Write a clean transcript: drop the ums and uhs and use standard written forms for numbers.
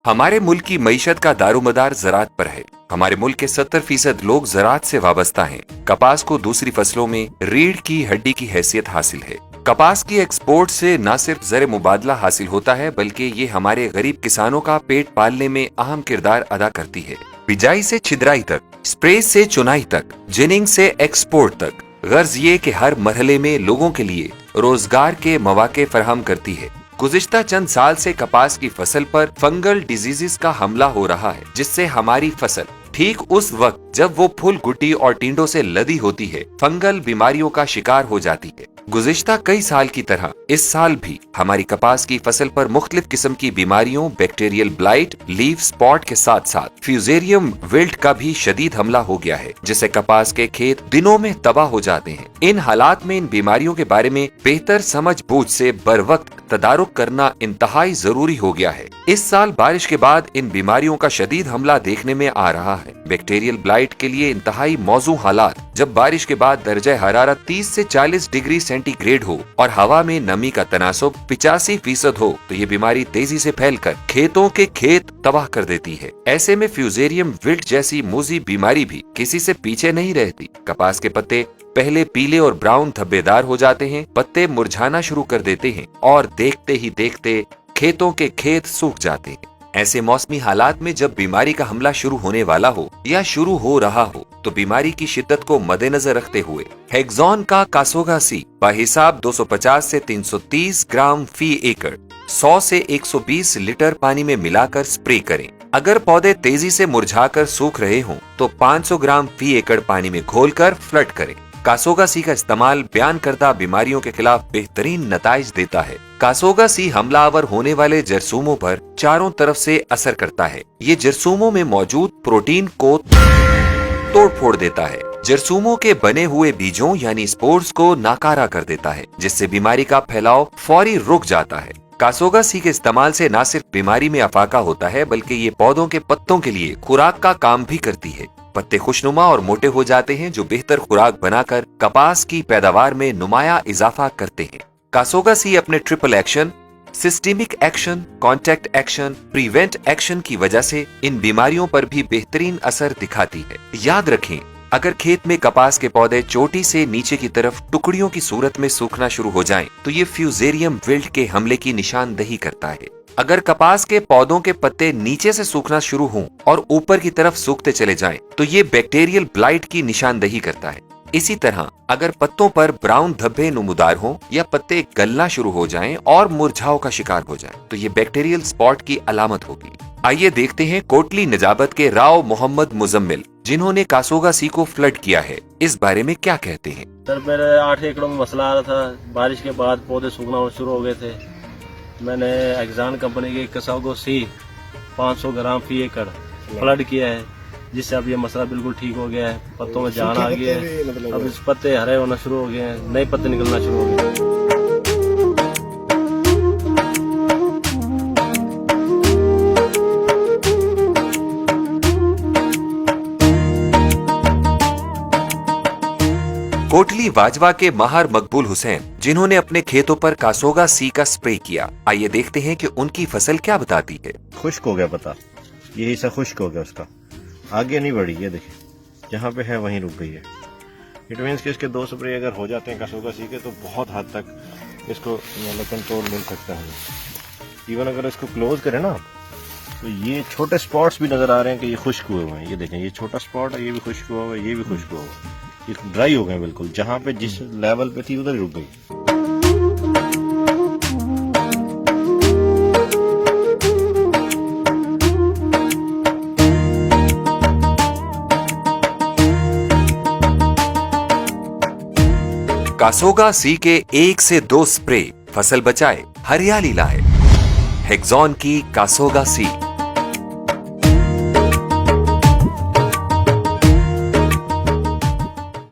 हमारे मुल्क की मईशत का दारोमदार ज़राअत पर है। हमारे मुल्क के 70% लोग ज़राअत से वाबस्ता हैं। कपास को दूसरी फसलों में रीढ़ की हड्डी की हैसियत हासिल है। कपास की एक्सपोर्ट से न सिर्फ ज़र मुबादला हासिल होता है बल्कि ये हमारे गरीब किसानों का पेट पालने में अहम किरदार अदा करती है। बिजाई से छिदराई तक, स्प्रे से चुनाई तक, जिनिंग से एक्सपोर्ट तक, गर्ज ये कि हर मरहले में लोगों के लिए रोजगार के मौके फराहम करती है। गुज़िश्ता चंद साल से कपास की फसल पर फंगल डिजीजेस का हमला हो रहा है, जिससे हमारी फसल ठीक उस वक्त जब वो फूल गुट्टी और टिंडों से लदी होती है, फंगल बीमारियों का शिकार हो जाती है। गुज़िश्ता कई साल की तरह इस साल भी हमारी कपास की फसल पर मुख्तलिफ किस्म की बीमारियों, बैक्टीरियल ब्लाइट, लीफ स्पॉट के साथ साथ फ्यूजेरियम विल्ट का भी शदीद हमला हो गया है, जिससे कपास के खेत दिनों में तबाह हो जाते हैं। इन हालात में इन बीमारियों के बारे में बेहतर समझ बूझ से बर वक्त तदारुक करना इंतहाई जरूरी हो गया है। इस साल बारिश के बाद इन बीमारियों का शदीद हमला देखने में आ रहा है। बैक्टीरियल ब्लाइट के लिए इंतहाई मौजू हालात, जब बारिश के बाद दर्जा हरारत 30 से 40 डिग्री सेंटीग्रेड हो और हवा में नमी का तनासुब 85% हो, तो ये बीमारी तेजी से फैलकर खेतों के खेत तबाह कर देती है। ऐसे में फ्यूजेरियम विल्ट जैसी मूजी बीमारी भी किसी से पीछे नहीं रहती। कपास के पत्ते पहले पीले और ब्राउन धब्बेदार हो जाते हैं, पत्ते मुरझाना शुरू कर देते हैं और देखते ही देखते खेतों के खेत सूख जाते हैं। ऐसे मौसमी हालात में जब बीमारी का हमला शुरू होने वाला हो या शुरू हो रहा हो, तो बीमारी की शिद्दत को मद्देनजर रखते हुए हेक्सॉन का कासोगा सी बाहिसाब 250 से 330 ग्राम फी एकड़ 100 से 120 लीटर पानी में मिलाकर स्प्रे करें। अगर पौधे तेजी से मुरझाकर सूख रहे हों तो 500 ग्राम फी एकड़ पानी में घोलकर फ्लड करें। कासोगा सी का इस्तेमाल बयान करदा बीमारियों के खिलाफ बेहतरीन नताइज देता है। कासोगा सी हमलावर होने वाले जरसूमों पर चारों तरफ से असर करता है। ये जरसूमों में मौजूद प्रोटीन को तोड़ फोड़ देता है। जरसूमों के बने हुए बीजों यानी स्पोर्स को नाकारा कर देता है, जिससे बीमारी का फैलाव फौरी रुक जाता है। कासोगा सी के इस्तेमाल से न सिर्फ बीमारी में अफाका होता है बल्कि ये पौधों के पत्तों के लिए खुराक का काम भी करती है। पत्ते खुशनुमा और मोटे हो जाते हैं, जो बेहतर खुराक बनाकर कपास की पैदावार में नुमाया इजाफा करते हैं। कासोगा सी अपने triple action, systemic action, contact action, prevent action की वजह से इन बीमारियों पर भी बेहतरीन असर दिखाती है। याद रखें, अगर खेत में कपास के पौधे चोटी से नीचे की तरफ टुकड़ियों की सूरत में सूखना शुरू हो जाएं, तो ये फ्यूजेरियम विल्ट के हमले की निशानदही करता है। अगर कपास के पौधों के पत्ते नीचे से सूखना शुरू हों और ऊपर की तरफ सूखते चले जाएं, तो ये बैक्टीरियल ब्लाइट की निशानदही करता है। इसी तरह अगर पत्तों पर ब्राउन धब्बे नुमुदार हों या पत्ते गलना शुरू हो जाएं और मुरझाव का शिकार हो जाएं, तो ये बैक्टीरियल स्पॉट की अलामत होगी। आइए देखते हैं कोटली नजाबत के राव मोहम्मद मुजम्मिल, जिन्होंने कासोगा सी को फ्लड किया है, इस बारे में क्या कहते हैं। सर, मेरे 8 एकड़ों में मसला आ रहा था। बारिश के बाद पौधे सूखना शुरू हो गए थे। मैंने एक्जान कंपनी की कासोगा सी 500 ग्राम फी एकड़ फ्लड किया है, जिससे अब ये मसला बिल्कुल ठीक हो गया है। पत्तों में जान आ गया है। अब इस पत्ते हरे होना शुरू हो गए हैं, नए पत्ते निकलना शुरू हो गए हैं। कोटली वाजवा के माहर मकबूल हुसैन, जिन्होंने अपने खेतों पर कासोगा सी का स्प्रे किया। आइए देखते हैं कि उनकी फसल क्या बताती है। खुश्क हो गया पत्ता, ये हिस्सा खुश्क हो गया, उसका आगे नहीं बढ़ी है। देखिए जहाँ पे है वहीं रुक गई है। इट मीन्स कि इसके 2 स्प्रे अगर हो जाते हैं कासोगा सी के, तो बहुत हद तक इसको मतलब कंट्रोल मिल सकता है। इवन अगर इसको क्लोज करें ना, तो ये छोटे स्पॉट्स भी नजर आ रहे हैं कि ये खुश्क हुए हुए हैं। ये देखें, ये छोटा स्पॉट है, ये भी खुश्क हुआ हुआ है, ये भी खुश्क हुआ हुआ है। ये ड्राई हो गए बिल्कुल, जहाँ पे जिस लेवल पे थी उधर ही रुक गई। कासोगा सी के 1 से 2 स्प्रे फसल बचाए, हरियाली लाए। हेक्सॉन की कासोगा सी।